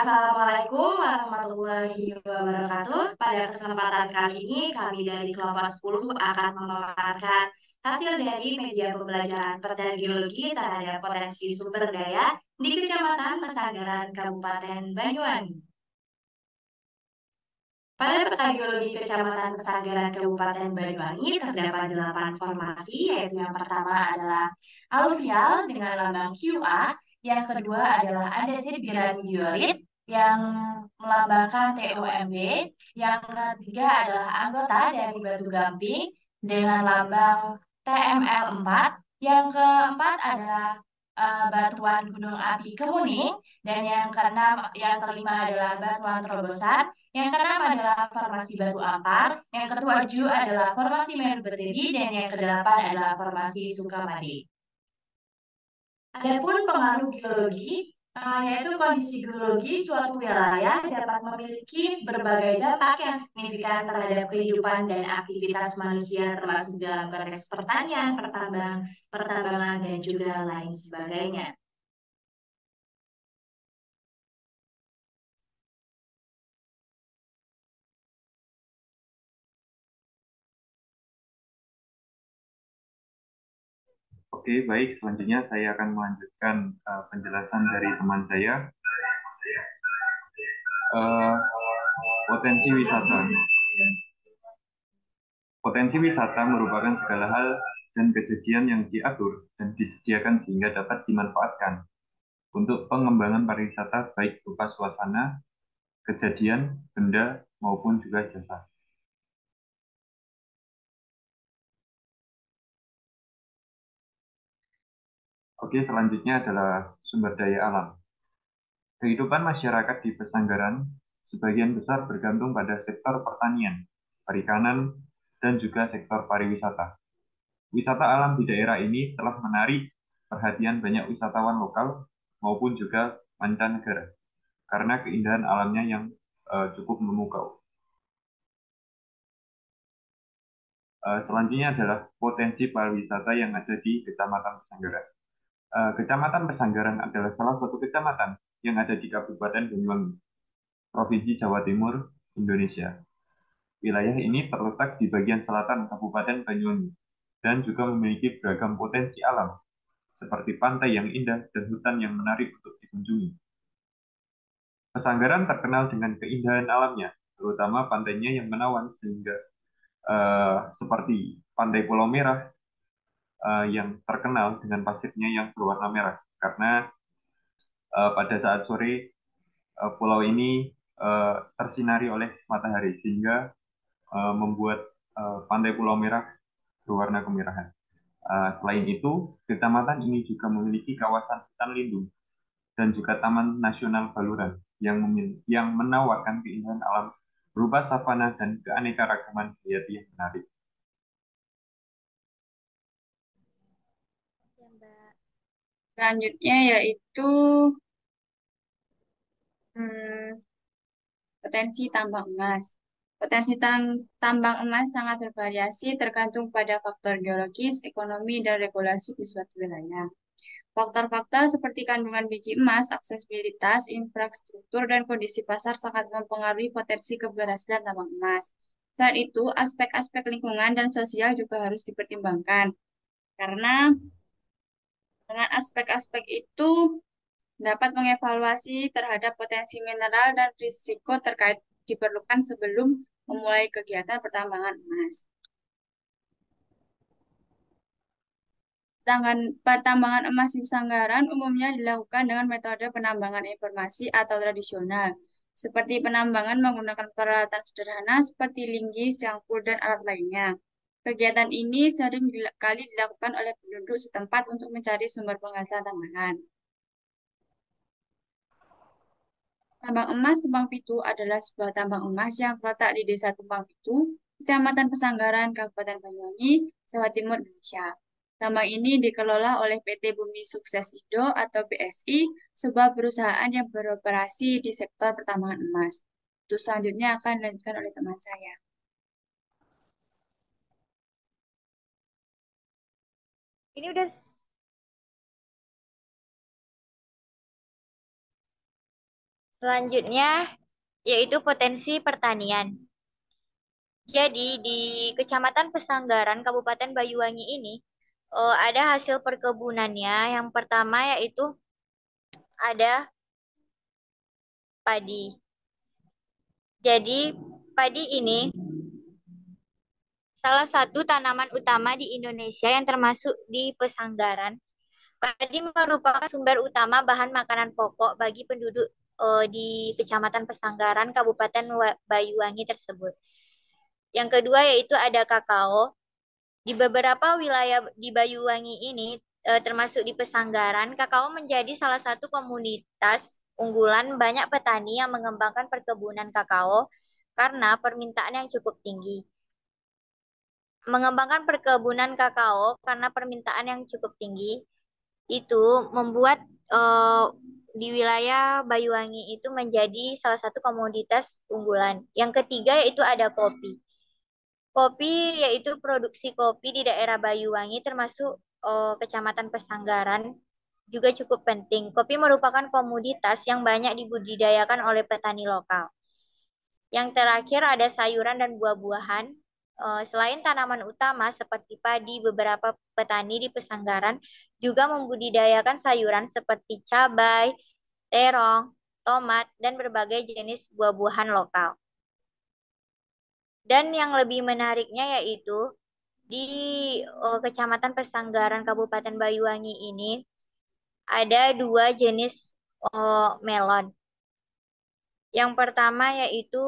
Assalamualaikum warahmatullahi wabarakatuh. Pada kesempatan kali ini, kami dari kelompok 10 akan memaparkan hasil dari media pembelajaran peta geologi terhadap potensi sumber daya di Kecamatan Pesanggaran, Kabupaten Banyuwangi. Pada peta geologi Kecamatan Pesanggaran, Kabupaten Banyuwangi terdapat 8 formasi, yaitu yang pertama adalah aluvial dengan lambang QA, yang kedua adalah andesit granidiorit yang melambangkan TOMB, yang ketiga adalah anggota dari batu gamping dengan lambang TML4, yang keempat adalah batuan gunung api Kemuning, dan yang kelima adalah batuan terobosan, yang keenam adalah formasi batu ampar, yang ketujuh adalah formasi Meru Berdiri, dan yang kedelapan adalah formasi Sukamadi. Adapun pengaruh geologi, yaitu kondisi geologi suatu wilayah dapat memiliki berbagai dampak yang signifikan terhadap kehidupan dan aktivitas manusia, termasuk dalam konteks pertanian, pertambangan, dan juga lain sebagainya. Oke, baik. Selanjutnya saya akan melanjutkan penjelasan dari teman saya. Eh, Potensi wisata. Potensi wisata merupakan segala hal dan kejadian yang diatur dan disediakan sehingga dapat dimanfaatkan untuk pengembangan pariwisata baik berupa suasana, kejadian, benda, maupun juga jasa. Oke, selanjutnya adalah sumber daya alam. Kehidupan masyarakat di Pesanggaran sebagian besar bergantung pada sektor pertanian, perikanan, dan juga sektor pariwisata. Wisata alam di daerah ini telah menarik perhatian banyak wisatawan lokal maupun juga mancanegara karena keindahan alamnya yang cukup memukau. Selanjutnya adalah potensi pariwisata yang ada di Kecamatan Pesanggaran. Kecamatan Pesanggaran adalah salah satu kecamatan yang ada di Kabupaten Banyuwangi, Provinsi Jawa Timur, Indonesia. Wilayah ini terletak di bagian selatan Kabupaten Banyuwangi dan juga memiliki beragam potensi alam, seperti pantai yang indah dan hutan yang menarik untuk dikunjungi. Pesanggaran terkenal dengan keindahan alamnya, terutama pantainya yang menawan sehingga seperti Pantai Pulau Merah yang terkenal dengan pasirnya yang berwarna merah karena pada saat sore pulau ini tersinari oleh matahari sehingga membuat Pantai Pulau Merah berwarna kemerahan. Selain itu, kecamatan ini juga memiliki kawasan hutan lindung dan juga Taman Nasional Baluran yang menawarkan keindahan alam berupa savana dan keanekaragaman hayati yang menarik. Selanjutnya yaitu hmm, potensi tambang emas. Potensi tambang emas sangat bervariasi tergantung pada faktor geologis, ekonomi, dan regulasi di suatu wilayah. Faktor-faktor seperti kandungan biji emas, aksesibilitas, infrastruktur, dan kondisi pasar sangat mempengaruhi potensi keberhasilan tambang emas. Selain itu, aspek-aspek lingkungan dan sosial juga harus dipertimbangkan. Karena dengan aspek-aspek itu dapat mengevaluasi terhadap potensi mineral dan risiko terkait diperlukan sebelum memulai kegiatan pertambangan emas. Pertambangan emas di Sanggaran umumnya dilakukan dengan metode penambangan informasi atau tradisional, seperti penambangan menggunakan peralatan sederhana seperti linggis, cangkul, dan alat lainnya. Kegiatan ini sering kali dilakukan oleh penduduk setempat untuk mencari sumber penghasilan tambahan. Tambang emas Tumpang Pitu adalah sebuah tambang emas yang terletak di Desa Tumpang Pitu, Kecamatan Pesanggaran, Kabupaten Banyuwangi, Jawa Timur, Indonesia. Tambang ini dikelola oleh PT Bumi Sukses Indo atau BSI, sebuah perusahaan yang beroperasi di sektor pertambangan emas. Untuk selanjutnya akan dilanjutkan oleh teman saya. Ini udah Selanjutnya yaitu potensi pertanian. Jadi di Kecamatan Pesanggaran, Kabupaten Banyuwangi ini ada hasil perkebunannya. Yang pertama yaitu ada padi. Jadi padi ini salah satu tanaman utama di Indonesia yang termasuk di Pesanggaran. Padi merupakan sumber utama bahan makanan pokok bagi penduduk di Kecamatan Pesanggaran, Kabupaten Banyuwangi tersebut. Yang kedua yaitu ada kakao. Di beberapa wilayah di Banyuwangi ini, termasuk di Pesanggaran, kakao menjadi salah satu komunitas unggulan banyak petani yang mengembangkan perkebunan kakao karena permintaan yang cukup tinggi. Mengembangkan perkebunan kakao karena permintaan yang cukup tinggi itu membuat di wilayah Banyuwangi itu menjadi salah satu komoditas unggulan. Yang ketiga yaitu ada kopi. Kopi yaitu produksi kopi di daerah Banyuwangi termasuk Kecamatan Pesanggaran juga cukup penting. Kopi merupakan komoditas yang banyak dibudidayakan oleh petani lokal. Yang terakhir ada sayuran dan buah-buahan. Selain tanaman utama seperti padi, beberapa petani di Pesanggaran juga membudidayakan sayuran seperti cabai, terong, tomat, dan berbagai jenis buah-buahan lokal. Dan yang lebih menariknya yaitu di Kecamatan Pesanggaran Kabupaten Banyuwangi ini ada dua jenis melon. Yang pertama yaitu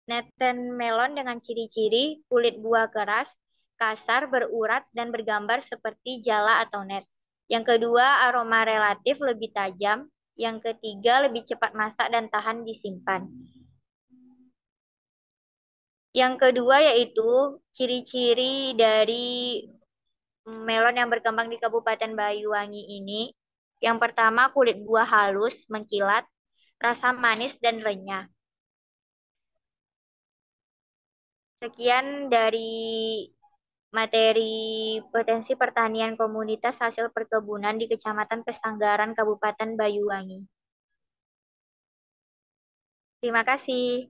neten melon dengan ciri-ciri kulit buah keras, kasar, berurat, dan bergambar seperti jala atau net. Yang kedua aroma relatif lebih tajam. Yang ketiga lebih cepat masak dan tahan disimpan. Yang kedua yaitu ciri-ciri dari melon yang berkembang di Kabupaten Banyuwangi ini. Yang pertama kulit buah halus, mengkilat, rasa manis dan renyah. Sekian dari materi potensi pertanian komunitas hasil perkebunan di Kecamatan Pesanggaran, Kabupaten Banyuwangi. Terima kasih.